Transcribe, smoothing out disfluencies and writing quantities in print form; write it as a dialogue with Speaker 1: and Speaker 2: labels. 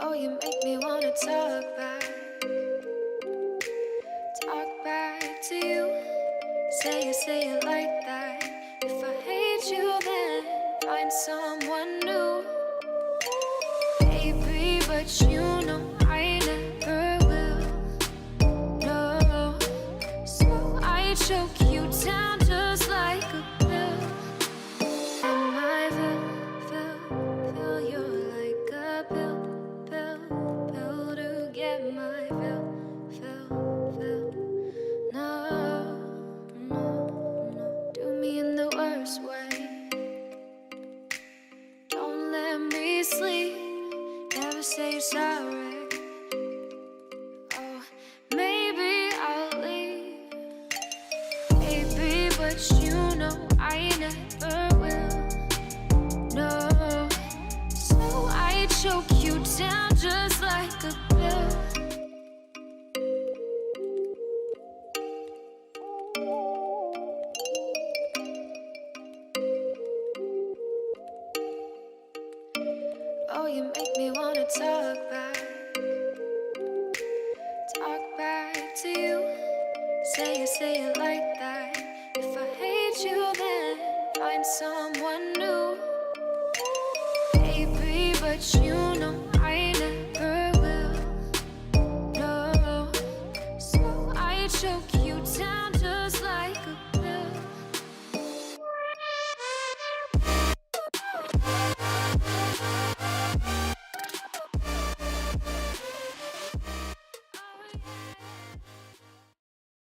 Speaker 1: Oh, you make me wanna talk back to you. Say it like that. If I hate you, then find someone new. Baby, but you know I never will. No, so I choke you down just like a pill. And I feel you're like a pill to get my fill. No, do me in the worst way. Don't let me sleep, never say you're sorry. Oh, maybe I'll leave, baby, but you know I never will. No, so I choke you down just like a pill. Oh, you make me wanna talk back to you. Say it like that. If I hate you, then find someone new. Baby, but you know I never will. No, so I choke you down just like a pill. Oh, yeah.